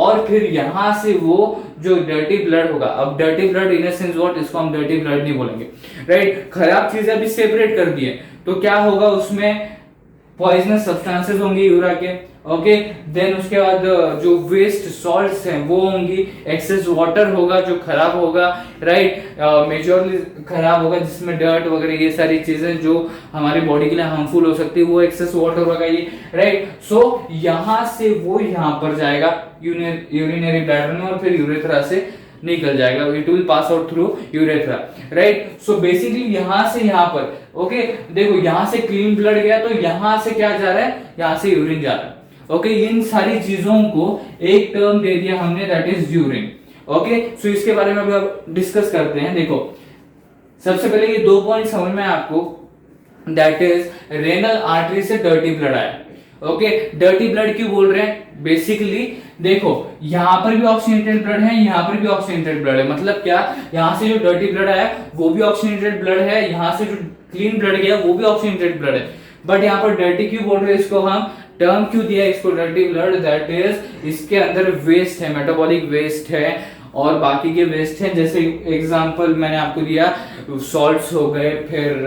और फिर यहाँ से वो जो डर्टी ब्लड होगा, अब dirty blood in sense what, इसको हम डर्टी ब्लड नहीं बोलेंगे, राइट। खराब चीजें अभी सेपरेट कर दी है, तो क्या होगा उसमें पॉइजनस सब्सटेंसेस होंगी यूरिया के, ओके। देन उसके बाद जो वेस्ट सॉल्ट्स हैं वो होंगी, एक्सेस वाटर होगा जो खराब होगा, राइट, मेजरली खराब होगा, जिसमें डर्ट वगैरह ये सारी चीजें जो हमारी बॉडी के लिए हार्मफुल हो सकती है, वो एक्सेस वाटर होगा ये, राइट। सो यहाँ से वो यहाँ पर जाएगा यूरिनरी ब्लैडर में और फिर यूरेथ्रा से निकल जाएगा, it will pass out through urethra, right. So basically यहां से यहां पर, ओके, देखो यहां से क्लीन ब्लड गया तो यहां से क्या जा रहा है, यहां से यूरिन जा रहा है, ओके। इन सारी चीजों को एक टर्म दे दिया हमने, दैट इज यूरिन, ओके। सो इसके बारे में अभी डिस्कस करते हैं। देखो सबसे पहले ये 2 पॉइंट समझ में आपको, दैट इज रेनल आर्टरी से डर्टी ब्लड आया, ओके। डर्टी ब्लड क्यों बोल रहे हैं, बेसिकली देखो यहां पर भी ऑक्सीजनेटेड ब्लड है, यहां पर भी ऑक्सीजनेटेड ब्लड है, मतलब क्या, यहां से जो डर्टी ब्लड आया वो भी ऑक्सीजनेटेड ब्लड है, यहां से जो क्लीन ब्लड गया वो भी ऑक्सीजनेटेड ब्लड है, बट यहां पर डर्टी क्यों बोल रहे हैं, इसको हम टर्म क्यों दिया इसको डर्टी ब्लड, दैट इज इसके अंदर वेस्ट है, मेटाबॉलिक वेस्ट है और बाकी के वेस्ट है, जैसे एग्जांपल मैंने आपको दिया, सॉल्ट्स हो गए, फिर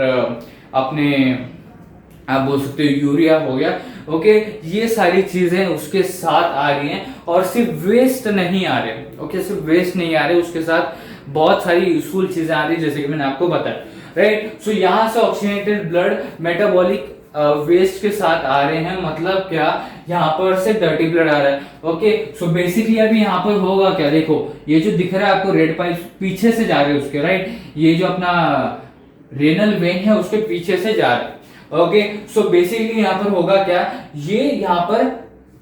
अपने आप बोल सकते हो यूरिया हो गया, ओके। ये सारी चीजें उसके साथ आ रही हैं और सिर्फ वेस्ट नहीं आ रहे, ओके, सिर्फ वेस्ट नहीं आ रहे, उसके साथ बहुत सारी यूजफुल चीजें आ रही है, जैसे कि मैंने आपको बताया, राइट। सो यहां से ऑक्सीजनेटेड ब्लड मेटाबॉलिक वेस्ट के साथ आ रहे हैं, मतलब क्या, यहाँ पर से डर्टी ब्लड आ रहा है, ओके। सो बेसिकली अभी यहाँ पर होगा क्या, देखो ये जो दिख रहा है आपको रेड पाइप पीछे से जा रहे हैं उसके, राइट, ये जो अपना रेनल वेन है उसके पीछे से जा रहा है, ओके। सो बेसिकली यहाँ पर होगा क्या, ये यहाँ पर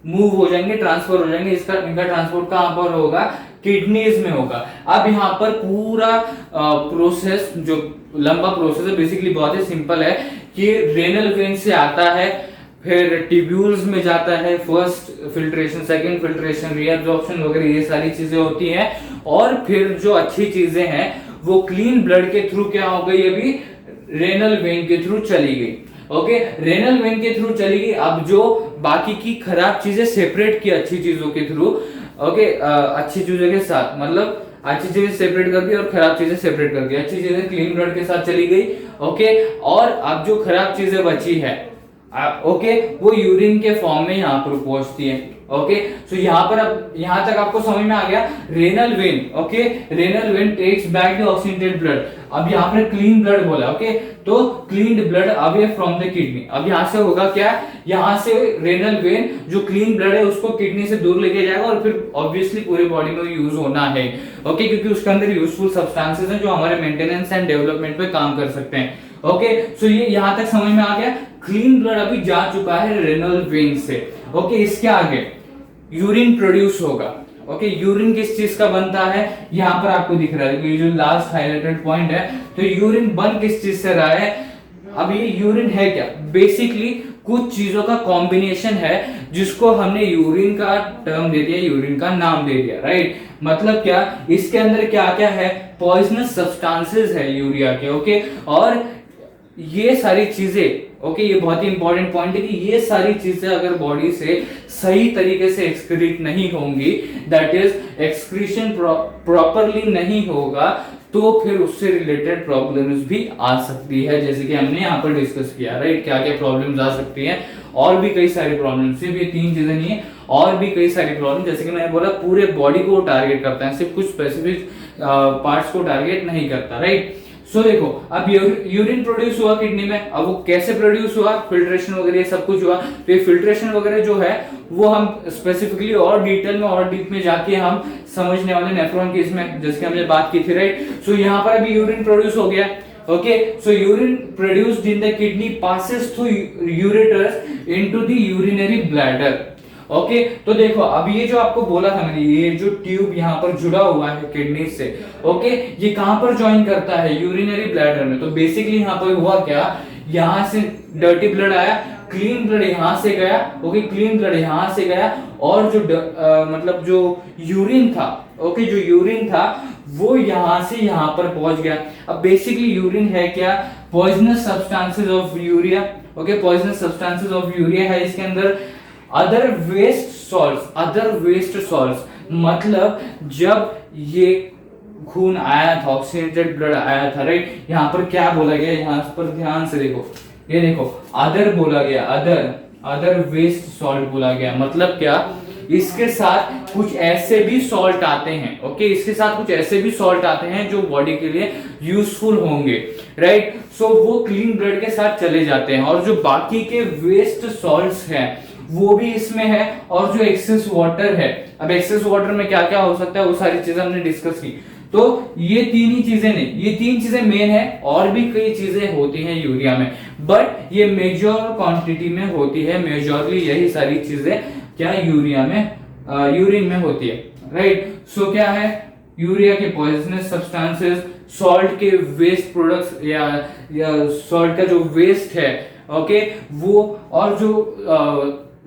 मूव हो जाएंगे, ट्रांसफर हो जाएंगे, इनका ट्रांसपोर्ट कहां पर होगा, किडनीज में होगा। अब यहाँ पर पूरा प्रोसेस जो लंबा प्रोसेस है, बेसिकली बहुत ही सिंपल है कि रेनल वेन से आता है, फिर ट्यूब्यूल्स में जाता है, first filtration, second filtration, reabsorption वगैरह ये सारी चीजें होती हैं, और फिर जो अच्छी चीजें हैं वो क्लीन ब्लड के थ्रू क्या हो गई, अभी रेनल वेन के थ्रू चली गई, ओके। रेनल वेन के थ्रू चली गई, अब जो बाकी की खराब चीजें सेपरेट की अच्छी चीजों के थ्रू, ओके, अच्छी चीजों के साथ, मतलब अच्छी चीजें सेपरेट कर दी और खराब चीजें सेपरेट कर दी, अच्छी चीजें क्लीन ब्लड के साथ चली गई, ओके। और अब जो खराब चीजें बची है, ओके, वो यूरिन के फॉर्म में यहाँ पर पहुंचती है, ओके। सो यहाँ पर अब यहाँ तक आपको समझ में आ गया, renal vein, okay, renal vein takes back the oxygenated blood, अब यहाँ पर क्लीन ब्लड बोला, ओके, तो clean blood away from the kidney, अब यहाँ से होगा क्या, यहाँ से रेनल वेन जो क्लीन ब्लड है उसको किडनी से दूर लेके जाएगा और फिर ऑब्वियसली पूरी बॉडी में यूज होना है, ओके, क्योंकि उसके अंदर यूजफुल सब्सटेंसेस हैं जो हमारे मेंटेनेंस एंड डेवलपमेंट पे काम कर सकते हैं, ओके। सो ये यहाँ तक समझ में आ गया, क्लीन ब्लड अभी जा चुका है रेनल वेन से, ओके। इसके आगे यूरिन प्रोड्यूस होगा, ओके। यूरिन किस चीज का बनता है, यहाँ पर आपको दिख रहा है, ये जो लास्ट हाइलाइटेड पॉइंट है, तो यूरिन बन किस चीज से रहा है, अब ये यूरिन है क्या, बेसिकली कुछ चीजों का कॉम्बिनेशन है जिसको हमने यूरिन का टर्म दे दिया, यूरिन का नाम दे दिया, राइट। मतलब क्या, इसके अंदर क्या क्या है, पॉइजनस सब्सटेंसेस है यूरिया के, ओके। और ये सारी चीजें, ओके, ये बहुत ही इंपॉर्टेंट पॉइंट है कि ये सारी चीजें अगर बॉडी से सही तरीके से एक्सक्रीट नहीं होंगी, दैट इज एक्सक्रीशन प्रॉपरली नहीं होगा, तो फिर उससे रिलेटेड प्रॉब्लम्स भी आ सकती है, जैसे कि हमने यहाँ पर डिस्कस किया, राइट, क्या क्या प्रॉब्लम्स आ सकती हैं, और भी कई सारी प्रॉब्लम्स, सिर्फ ये 3 चीजें नहीं है, और भी कई सारी प्रॉब्लम, जैसे कि मैंने बोला पूरे बॉडी को टारगेट करता है, सिर्फ कुछ स्पेसिफिक पार्ट्स को टारगेट नहीं करता, राइट। सो देखो अब यूरिन प्रोड्यूस हुआ किडनी में, अब वो कैसे प्रोड्यूस हुआ, फिल्ट्रेशन वगैरह सब कुछ हुआ, तो ये फिल्ट्रेशन वगैरह जो है वो हम स्पेसिफिकली और डिटेल में और डीप में जाके हम समझने वाले नेफ्रॉन केस में, जैसे हमने बात की थी, राइट। सो यहाँ पर अभी यूरिन प्रोड्यूस हो गया, okay. So urine produced in the kidney passes through ureters into the urinary bladder, okay. तो देखो अब ये जो आपको बोला था मैंने, ये जो ट्यूब यहाँ पर जुड़ा हुआ है किडनी से, ओके, ये कहां पर ज्वाइन करता है, यूरिनरी ब्लैडर में। तो बेसिकली यहाँ पर हुआ क्या, यहाँ से डर्टी ब्लड आया, क्लीन ब्लड यहाँ से गया, ओके, क्लीन ब्लड यहाँ से गया, और जो मतलब जो यूरिन था, ओके, जो यूरिन था वो यहाँ से यहाँ पर पहुंच गया। अब बेसिकली यूरिन है क्या, poisonous substances of urea, okay, poisonous substances of urea है इसके अंदर, अदर वेस्ट सॉल्ट्स मतलब जब ये खून आया था, ऑक्सीजनेटेड ब्लड आया था, राइट, यहाँ पर क्या बोला गया, यहाँ पर ध्यान से देखो, ये देखो अदर बोला गया, अदर वेस्ट सॉल्ट बोला गया, मतलब क्या, इसके साथ कुछ ऐसे भी सॉल्ट आते हैं, ओके, इसके साथ कुछ ऐसे भी सॉल्ट आते हैं जो बॉडी के लिए यूजफुल होंगे, राइट, सो वो क्लीन ब्लड के साथ चले जाते हैं, और जो बाकी के वेस्ट सॉल्ट्स हैं वो भी इसमें है, और जो एक्सेस वाटर है, अब एक्सेस वाटर में क्या क्या हो सकता है वो सारी चीजें हमने डिस्कस की, तो ये तीन ही चीजें नहीं, ये तीन चीजें मेन है, और भी कई चीजें होती हैं यूरिया में, बट ये मेजर क्वांटिटी में होती है, मेजरली यही सारी चीजें क्या यूरिया में यूरिन में होती है, राइट, सो क्या है, यूरिया के पॉइजनस सब्सटेंसेस, सॉल्ट के वेस्ट प्रोडक्ट्स या सॉल्ट का जो वेस्ट है, ओके, वो और जो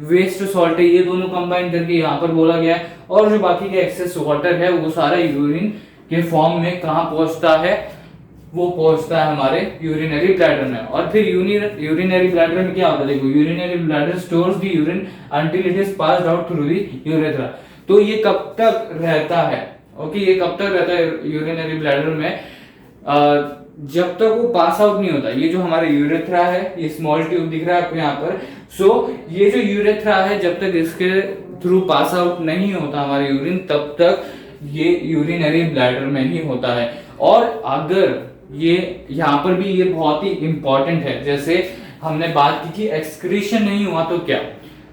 वेस्ट सॉल्ट है, ये दोनों कंबाइन करके यहाँ पर बोला गया है, और जो बाकी का एक्सेस वाटर है वो सारा यूरिन के फॉर्म में कहाँ पहुंचता है, वो पहुंचता है हमारे यूरिनरी ब्लैडर में, और फिर यूरिनरी ब्लैडर में क्या होता है, देखो, urinary bladder stores the urine until it is passed out through the urethra, तो ये कब तक रहता है, ओके, ये कब तक रहता है यूरिनरी ब्लैडर में, जब तक वो पास आउट नहीं होता, ये जो हमारा यूरेथ्रा है, ये स्मॉल ट्यूब दिख रहा है आपको यहाँ पर, सो ये जो यूरेथ्रा है, जब तक इसके थ्रू पास आउट नहीं होता हमारे यूरिन, तब तक ये यूरिनरी ब्लैडर में ही होता है, और अगर ये यहाँ पर भी ये बहुत ही इंपॉर्टेंट है, जैसे हमने बात की थी एक्सक्रीशन नहीं हुआ तो क्या,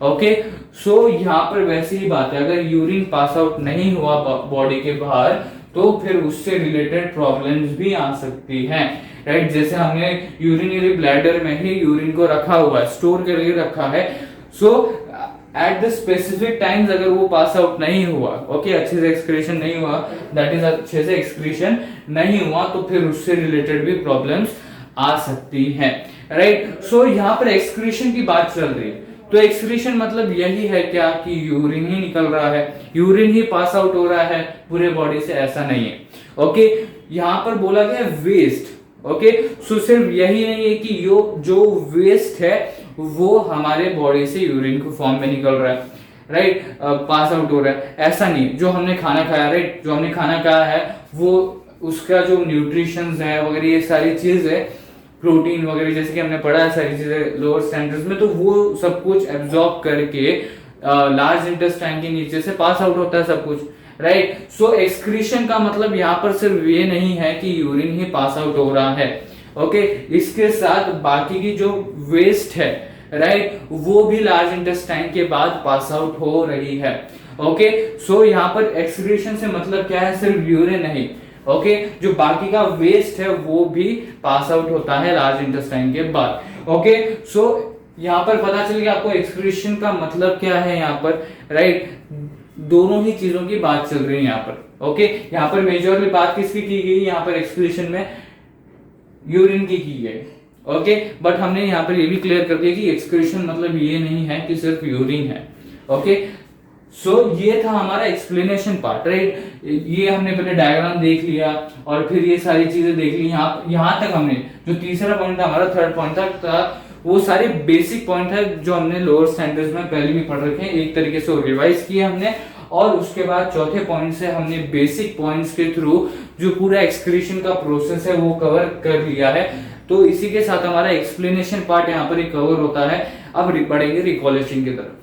ओके, सो यहाँ पर वैसी ही बात है, अगर यूरिन पास आउट नहीं हुआ बॉडी के बाहर तो फिर उससे रिलेटेड प्रॉब्लम्स भी आ सकती हैं, राइट, जैसे हमने यूरिनरी ब्लैडर में ही यूरिन को रखा हुआ है, स्टोर करके रखा है, सो एट द स्पेसिफिक टाइम्स अगर वो पास आउट नहीं हुआ, ओके, अच्छे से एक्सक्रीशन नहीं हुआ, दैट इज अच्छे से एक्सक्रीशन नहीं हुआ, तो फिर उससे रिलेटेड भी प्रॉब्लम्स आ सकती हैं, राइट, सो यहाँ पर एक्सक्रीशन की बात चल रही है, तो एक्सक्रीशन मतलब यही है क्या कि यूरिन ही निकल रहा है, यूरिन ही पास आउट हो रहा है पूरे बॉडी से, ऐसा नहीं है, ओके, यहाँ पर बोला गया वेस्ट, ओके, सो सिर्फ यही नहीं है कि जो वेस्ट है वो हमारे बॉडी से यूरिन के फॉर्म में निकल रहा है, राइट, पास आउट हो रहा है, ऐसा नहीं, जो हमने खाना खाया, राइट, जो हमने खाना खाया है वो उसका जो न्यूट्रिशंस है वगैरह, ये सारी चीज है, प्रोटीन वगैरह, जैसे कि हमने पढ़ा है सारी चीजें लोअर स्टैंडर्ड्स में, तो वो सब कुछ एब्जॉर्ब करके लार्ज इंटेस्टाइन के नीचे से पास आउट होता है सब कुछ, राइट, सो एक्सक्रीशन का मतलब यहाँ पर सिर्फ ये नहीं है कि यूरिन ही पास आउट हो रहा है, ओके, इसके साथ बाकी की जो वेस्ट है, राइट, वो भी लार्ज इंटेस्टाइन के बाद पास आउट हो रही है, ओके, सो यहाँ पर एक्सक्रीशन से मतलब क्या है, सिर्फ यूरिन नहीं, ओके, जो बाकी का वेस्ट है वो भी पास आउट होता है लार्ज इंटेस्टाइन के बाद, ओके, सो यहाँ पर पता चल गया आपको एक्सक्रीशन का मतलब क्या है यहाँ पर, राइट, दोनों ही चीजों की बात चल रही है यहाँ पर, ओके, यहाँ पर मेजरली बात किसकी की गई, यहाँ पर एक्सक्रीशन में यूरिन की गई, ओके, बट हमने यहाँ पर ये भी क्लियर कर दिया कि एक्सक्रीशन मतलब ये नहीं है कि सिर्फ यूरिन है, ओके, सो ये था हमारा एक्सप्लेनेशन पार्ट, राइट, ये हमने पहले डायग्राम देख लिया और फिर ये सारी चीजें देख ली, यहाँ तक हमने जो तीसरा पॉइंट था, हमारा थर्ड पॉइंट था, वो सारे बेसिक पॉइंट है जो हमने लोअर स्टैंडर्ड्स में पहले भी पढ़ रखे हैं, एक तरीके से रिवाइज किया हमने, और उसके बाद चौथे पॉइंट से हमने बेसिक पॉइंट्स के थ्रू जो पूरा एक्सक्रीशन का प्रोसेस है वो कवर कर लिया है, तो इसी के साथ हमारा एक्सप्लेनेशन पार्ट यहाँ पर कवर होता है। अब बढ़ेंगे रिकॉलेशन की तरफ।